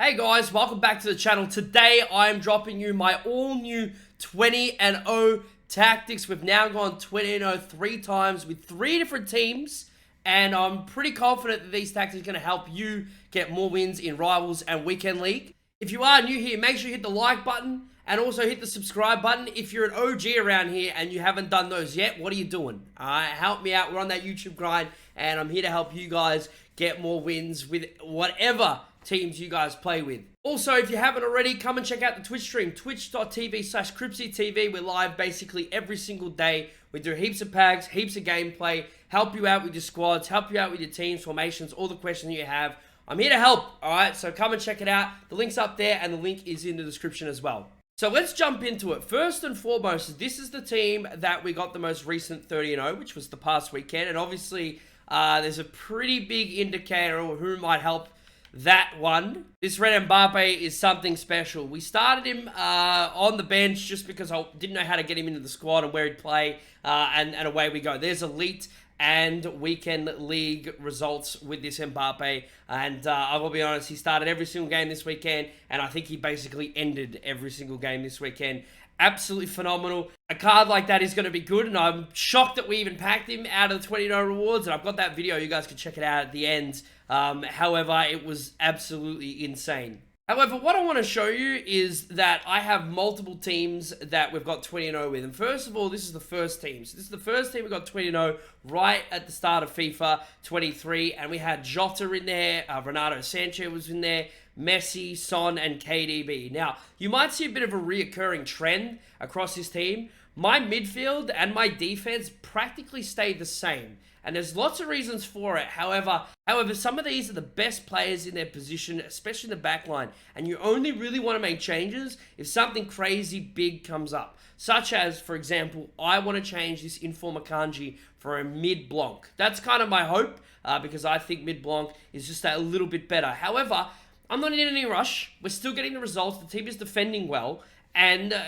Hey guys, welcome back to the channel. Today I am dropping you my all new 20-0 tactics. We've now gone 20-0 3 times with 3 different teams, and I'm pretty confident that these tactics are going to help you get more wins in Rivals and Weekend League. If you are new here, make sure you hit the like button and also hit the subscribe button. If you're an OG around here and you haven't done those yet, what are you doing? Help me out. We're on that YouTube grind, and I'm here to help you guys get more wins with whatever teams you guys play with. Also, if you haven't already, come and check out the Twitch stream, twitch.tv/CrypsyTV. We're live basically every single day. We do heaps of packs, heaps of gameplay, help you out with your squads, help you out with your teams, formations, all the questions you have. I'm here to help, alright? So come and check it out. The link's up there, and the link is in the description as well. So let's jump into it. First and foremost, this is the team that we got the most recent 30-0, which was the past weekend. And obviously, there's a pretty big indicator of who might help that one. This Red Mbappe is something special. We started him on the bench just because I didn't know how to get him into the squad and where he'd play, and away we go. There's Elite and Weekend League results with this Mbappe, and I will be honest, he started every single game this weekend, and I think he basically ended every single game this weekend. Absolutely phenomenal. A card like that is going to be good, and I'm shocked that we even packed him out of the 20-0 rewards, and I've got that video. You guys can check it out at the end. However, it was absolutely insane. However, what I want to show you is that I have multiple teams that we've got 20-0 with. And first of all, this is the first team. So this is the first team we got 20-0 right at the start of FIFA 23. And we had Jota in there, Renato Sanchez was in there, Messi, Son, and KDB. Now, you might see a bit of a reoccurring trend across this team. My midfield and my defense practically stayed the same. And there's lots of reasons for it. However, some of these are the best players in their position, especially in the back line. And you only really want to make changes if something crazy big comes up. Such as, for example, I want to change this Informer Kanji for a mid-Blanc. That's kind of my hope, because I think mid-Blanc is just a little bit better. However, I'm not in any rush. We're still getting the results. The team is defending well. And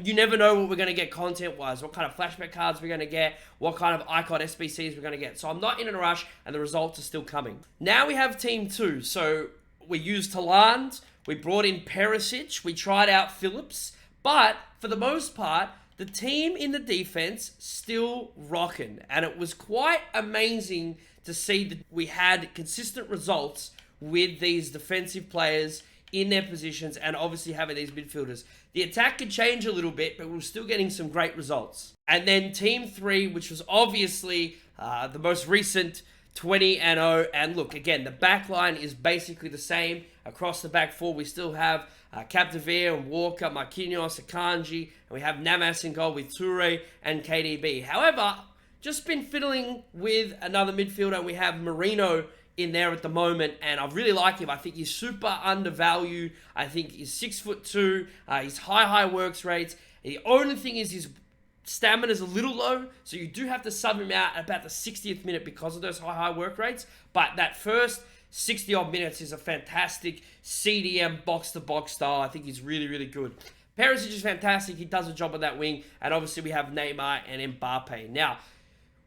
you never know what we're going to get content-wise, what kind of flashback cards we're going to get, what kind of icon SBCs we're going to get. So I'm not in a rush, and the results are still coming. Now we have Team 2. So we used Haaland, we brought in Perisic, we tried out Phillips, but for the most part, the team in the defense still rocking. And it was quite amazing to see that we had consistent results with these defensive players in their positions, and obviously having these midfielders. The attack could change a little bit, but we're still getting some great results. And then Team 3, which was obviously the most recent 20-0. And look, again, the back line is basically the same. Across the back four, we still have Capdevere and Walker, Marquinhos, Akanji, and we have Navas in goal with Toure and KDB. However, just been fiddling with another midfielder, and we have Marino in there at the moment, and I really like him. I think he's super undervalued. I think he's 6'2". He's high works rates. The only thing is his stamina is a little low, so you do have to sub him out at about the 60th minute because of those high work rates. But that first 60-odd minutes is a fantastic CDM box-to-box style. I think he's really good. Perisic is fantastic. He does a job on that wing, and obviously we have Neymar and Mbappe. Now,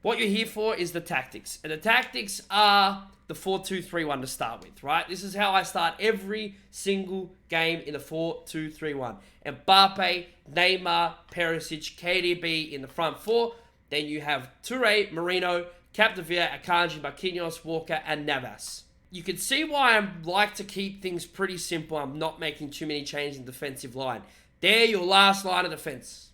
what you're here for is the tactics, and the tactics are the 4-2-3-1 to start with, right? This is how I start every single game in the 4-2-3-1. Mbappe, Neymar, Perisic, KDB in the front four. Then you have Toure, Marino, Capdevere, Akanji, Marquinhos, Walker, and Navas. You can see why I like to keep things pretty simple. I'm not making too many changes in the defensive line. They're your last line of defense.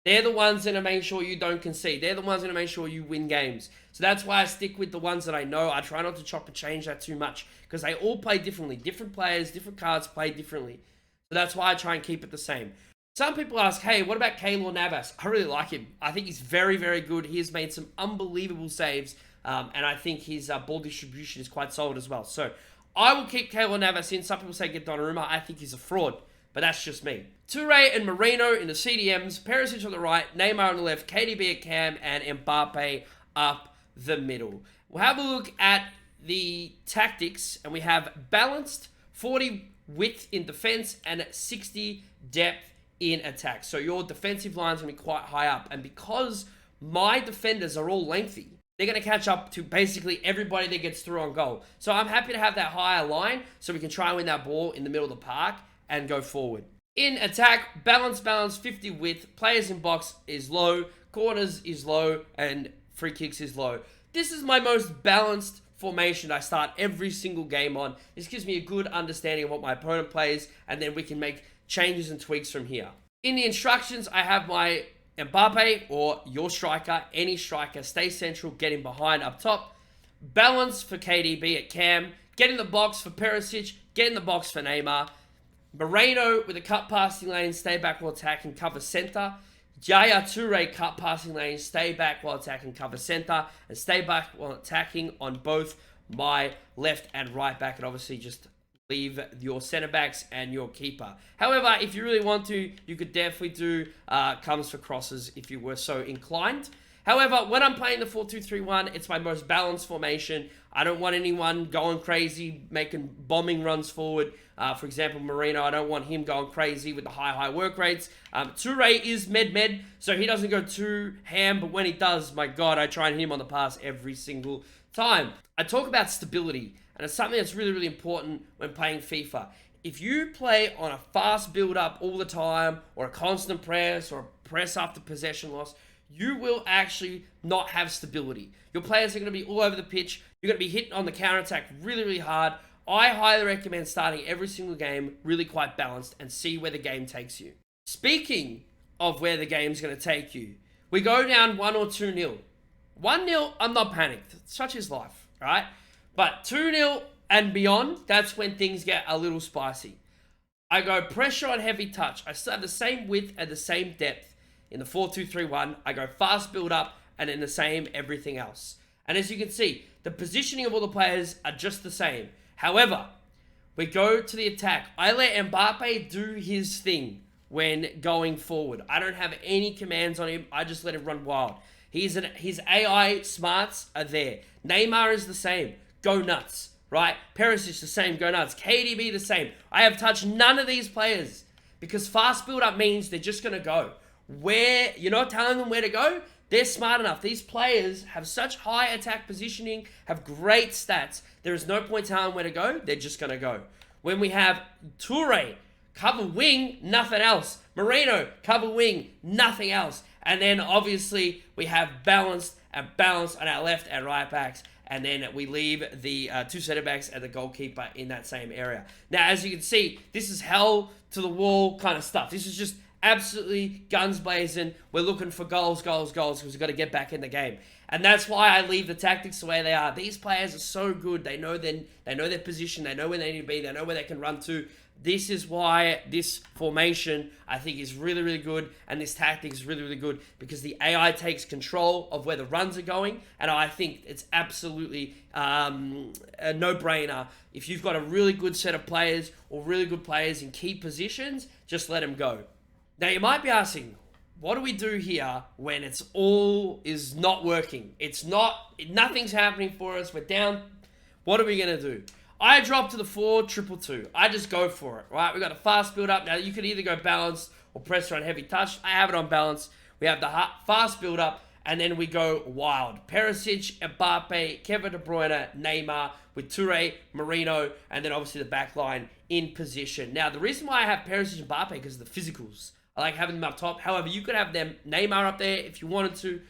They're the ones that are making sure you don't concede. They're the ones that are making sure you win games. So that's why I stick with the ones that I know. I try not to chop and change that too much, because they all play differently. Different players, different cards play differently. So that's why I try and keep it the same. Some people ask, hey, what about Keylor Navas? I really like him. I think he's very good. He has made some unbelievable saves, and I think his ball distribution is quite solid as well. So I will keep Keylor Navas in. Some people say get Donnarumma. I think he's a fraud, but that's just me. Toure and Marino in the CDMs, Perisic on the right, Neymar on the left, KDB at cam, and Mbappe up the middle. We'll have a look at the tactics, and we have balanced 40 width in defense and 60 depth in attack. So your defensive line's going to be quite high up, and because my defenders are all lengthy, they're going to catch up to basically everybody that gets through on goal. So I'm happy to have that higher line so we can try and win that ball in the middle of the park and go forward. In attack, balance, 50 width, players in box is low, corners is low, and free kicks is low. This is my most balanced formation I start every single game on. This gives me a good understanding of what my opponent plays, and then we can make changes and tweaks from here. In the instructions, I have my Mbappe or your striker, any striker, stay central, get in behind up top. Balance for KDB at cam, get in the box for Perisic, get in the box for Neymar. Moreno with a cut passing lane, stay back while attacking, cover center. Yaya Toure cut passing lane, stay back while attacking, cover center, and stay back while attacking on both my left and right back, and obviously just leave your center backs and your keeper. However, if you really want to, you could definitely do comes for crosses if you were so inclined. However, when I'm playing the 4-2-3-1, it's my most balanced formation. I don't want anyone going crazy, making bombing runs forward. For example, Moreno, I don't want him going crazy with the high work rates. Toure is med, so he doesn't go too ham, but when he does, my God, I try and hit him on the pass every single time. I talk about stability, and it's something that's really important when playing FIFA. If you play on a fast build-up all the time, or a constant press, or a press after possession loss, you will actually not have stability. Your players are going to be all over the pitch. You're going to be hitting on the counter-attack really hard. I highly recommend starting every single game really quite balanced and see where the game takes you. Speaking of where the game's going to take you, we go down 1 or 2-0. 1-0, I'm not panicked. Such is life, right? But 2-0 and beyond, that's when things get a little spicy. I go pressure on heavy touch. I still have the same width and the same depth. In the 4-2-3-1, I go fast build up and then the same everything else. And as you can see, the positioning of all the players are just the same. However, we go to the attack. I let Mbappe do his thing when going forward. I don't have any commands on him. I just let him run wild. His AI smarts are there. Neymar is the same. Go nuts, right? Perisic the same. Go nuts. KDB the same. I have touched none of these players because fast build up means they're just going to go. Where you're not telling them where to go, they're smart enough. These players have such high attack positioning, have great stats. There is no point telling them where to go. They're just going to go. When we have Toure, cover wing, nothing else. Moreno, cover wing, nothing else. And then obviously we have balance on our left and right backs. And then we leave the two center backs and the goalkeeper in that same area. Now, as you can see, this is hell to the wall kind of stuff. This is just absolutely guns blazing. We're looking for goals because we've got to get back in the game. And that's why I leave the tactics the way they are. These players are so good. They know their position. They know where they need to be. They know where they can run to. This is why this formation, I think, is really good. And this tactic is really good because the AI takes control of where the runs are going. And I think it's absolutely a no-brainer. If you've got a really good set of players or really good players in key positions, just let them go. Now, you might be asking, what do we do here when it's all is not working? Nothing's happening for us. We're down. What are we going to do? I drop to the 4-2-2-2. I just go for it, right? We got a fast build up. Now, you could either go balanced or pressure on heavy touch. I have it on balance. We have the fast build up, and then we go wild. Perisic, Mbappe, Kevin De Bruyne, Neymar, with Toure, Moreno, and then obviously the back line in position. Now, the reason why I have Perisic and Mbappe is the physicals. I like having them up top. However, you could have them Neymar up there if you wanted to.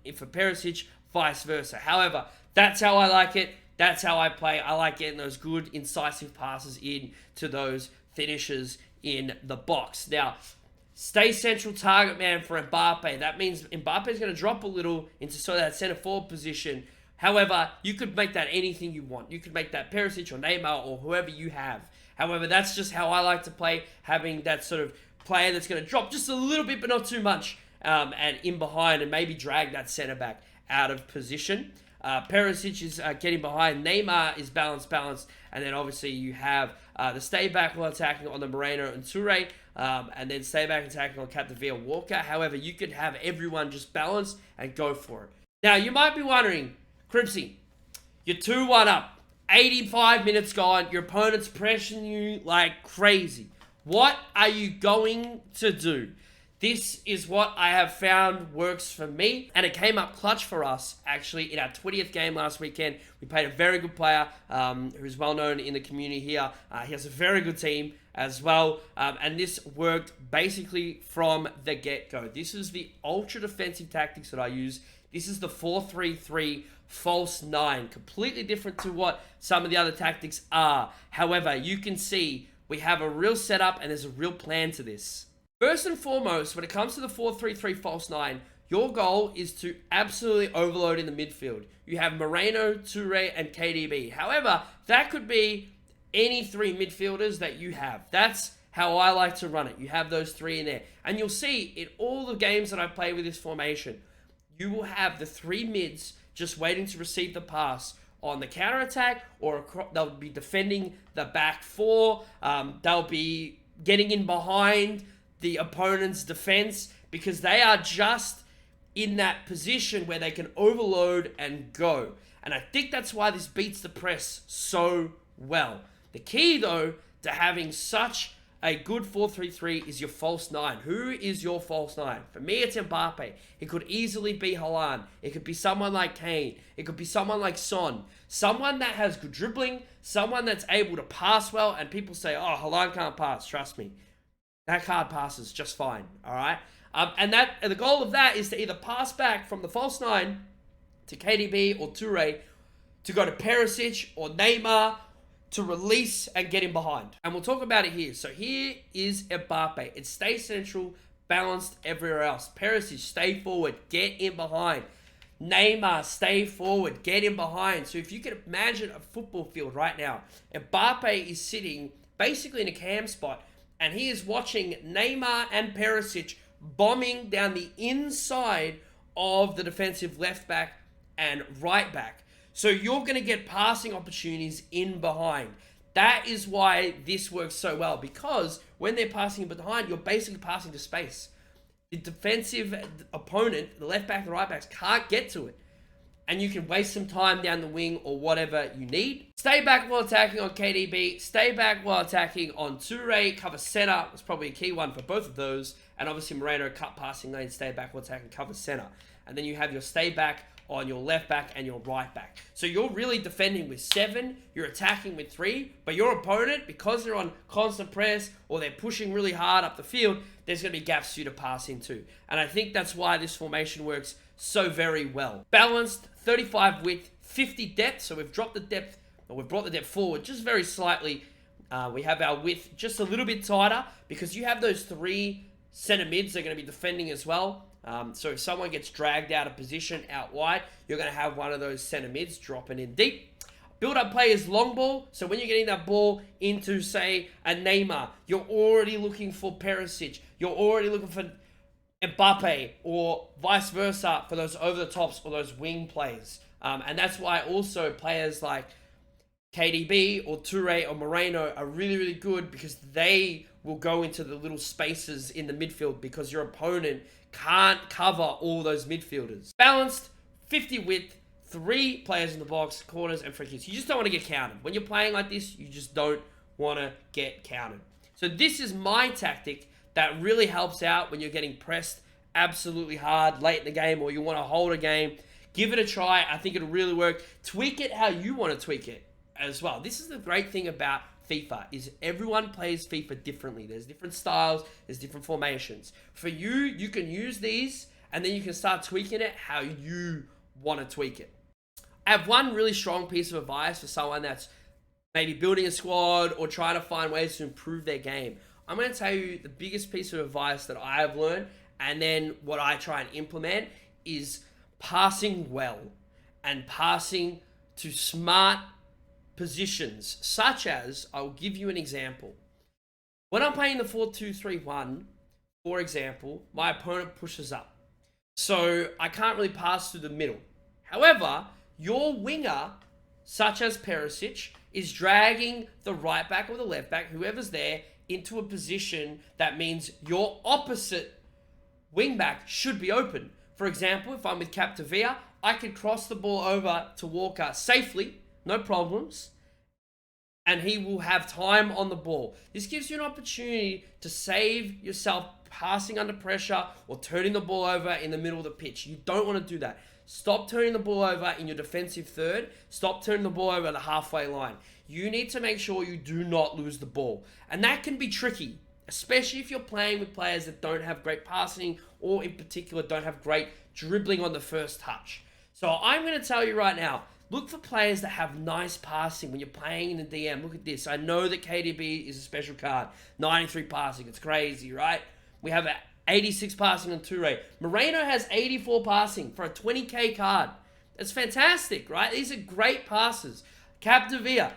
If for Perisic, vice versa. However, that's how I like it. That's how I play. I like getting those good, incisive passes in to those finishes in the box. Now, stay central target man for Mbappe. That means Mbappe is going to drop a little into sort of that center forward position. However, you could make that anything you want. You could make that Perisic or Neymar or whoever you have. However, that's just how I like to play, having that sort of player that's going to drop just a little bit, but not too much, and in behind, and maybe drag that center back out of position. Perisic is getting behind. Neymar is balanced, and then obviously you have the stay back while attacking on the Moreno and Toure, and then stay back attacking on Capdeville Walker. However, you could have everyone just balanced and go for it. Now, you might be wondering, Crimpsy, you're 2-1 up, 85 minutes gone, your opponent's pressuring you like crazy. What are you going to do? This is what I have found works for me, and it came up clutch for us, actually, in our 20th game last weekend. We played a very good player who's well known in the community here. He has a very good team as well, and this worked basically from the get-go. This is the ultra defensive tactics that I use. This is the 4-3-3 false 9, completely different to what some of the other tactics are. However, you can see we have a real setup and there's a real plan to this. First and foremost, when it comes to the 4-3-3 false 9, your goal is to absolutely overload in the midfield. You have Moreno, Toure, and KDB. However, that could be any three midfielders that you have. That's how I like to run it. You have those three in there. And you'll see in all the games that I play with this formation, you will have the three mids just waiting to receive the pass on the counter-attack, or they'll be defending the back four. They'll be getting in behind the opponent's defense because they are just in that position where they can overload and go. And I think that's why this beats the press so well. The key, though, to having such a good 4-3-3 is your false 9. Who is your false 9? For me, it's Mbappe. It could easily be Haaland. It could be someone like Kane. It could be someone like Son. Someone that has good dribbling, someone that's able to pass well, and people say, oh, Haaland can't pass. Trust me. That card passes just fine, all right? And the goal of that is to either pass back from the false 9 to KDB or Toure to go to Perisic or Neymar to release and get in behind. And we'll talk about it here. So here is Mbappe. It stays central, balanced everywhere else. Perisic, stay forward, get in behind. Neymar, stay forward, get in behind. So if you can imagine a football field right now, Mbappe is sitting basically in a cam spot, and he is watching Neymar and Perisic bombing down the inside of the defensive left back and right back. So you're going to get passing opportunities in behind. That is why this works so well, because when they're passing behind, you're basically passing to space. The defensive opponent, the left back and right backs, can't get to it. And you can waste some time down the wing or whatever you need. Stay back while attacking on KDB. Stay back while attacking on Toure. Cover center. That's probably a key one for both of those. And obviously Moreno, cut passing lane, stay back while attacking, cover center. And then you have your stay back on your left back and your right back. So you're really defending with 7, you're attacking with 3, but your opponent, because they're on constant press or they're pushing really hard up the field, there's going to be gaps for you to pass into. And I think that's why this formation works so very well. Balanced, 35 width, 50 depth. So we've dropped the depth, or we've brought the depth forward just very slightly. We have our width just a little bit tighter because you have those 3 center mids that are going to be defending as well. So if someone gets dragged out of position out wide, you're going to have one of those center mids dropping in deep. Build-up play is long ball. So when you're getting that ball into, say, a Neymar, you're already looking for Perisic. You're already looking for Mbappe, or vice versa for those over-the-tops or those wing plays. And that's why also players like KDB or Toure or Moreno are really, really good, because they will go into the little spaces in the midfield because your opponent can't cover all those midfielders. Balanced, 50 width, 3 players in the box, corners, and free kicks. You just don't want to get counted. When you're playing like this, you just don't want to get counted. So this is my tactic that really helps out when you're getting pressed absolutely hard late in the game, or you want to hold a game. Give it a try. I think it'll really work. Tweak it how you want to tweak it as well. This is the great thing about FIFA, is everyone plays FIFA differently. There's different styles, there's different formations. For you, you can use these and then you can start tweaking it how you want to tweak it. I have one really strong piece of advice for someone that's maybe building a squad or trying to find ways to improve their game. I'm going to tell you the biggest piece of advice that I have learned, and then what I try and implement, is passing well and passing to smart positions, such as, I'll give you an example. When I'm playing the 4-2-3-1, for example, my opponent pushes up. So I can't really pass through the middle. However, your winger, such as Perisic, is dragging the right back or the left back, whoever's there, into a position that means your opposite wing back should be open. For example, if I'm with Capdevia, I could cross the ball over to Walker safely, no problems, and he will have time on the ball. This gives you an opportunity to save yourself passing under pressure or turning the ball over in the middle of the pitch. You don't want to do that. Stop turning the ball over in your defensive third. Stop turning the ball over at the halfway line. You need to make sure you do not lose the ball. And that can be tricky, especially if you're playing with players that don't have great passing or in particular don't have great dribbling on the first touch. So I'm going to tell you right now, look for players that have nice passing when you're playing in the DM. Look at this. I know that KDB is a special card. 93 passing. It's crazy, right? We have 86 passing on Toure. Moreno has 84 passing for a 20k card. That's fantastic, right? These are great passes. Capdevia,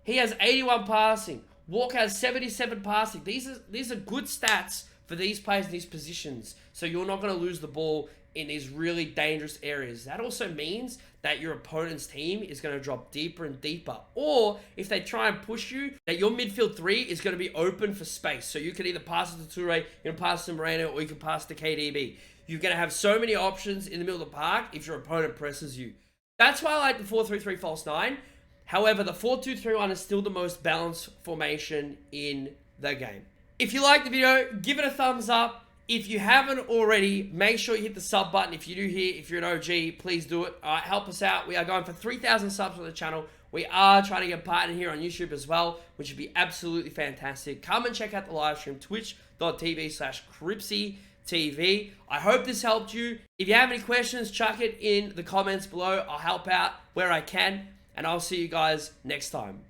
he has 81 passing. Walker has 77 passing. These are good stats for these players in these positions. So you're not going to lose the ball in these really dangerous areas. That also means that your opponent's team is going to drop deeper and deeper. Or if they try and push you, that your midfield three is going to be open for space. So you can either pass it to Toure, you can pass it to Moreno, or you can pass it to KDB. You're going to have so many options in the middle of the park if your opponent presses you. That's why I like the 4-3-3 false 9. However, the 4-2-3-1 is still the most balanced formation in the game. If you like the video, give it a thumbs up. If you haven't already, make sure you hit the sub button. If you're new here, if you're an OG, please do it. All right, help us out. We are going for 3,000 subs on the channel. We are trying to get partnered here on YouTube as well, which would be absolutely fantastic. Come and check out the live stream, twitch.tv/CripsyTV. I hope this helped you. If you have any questions, chuck it in the comments below. I'll help out where I can, and I'll see you guys next time.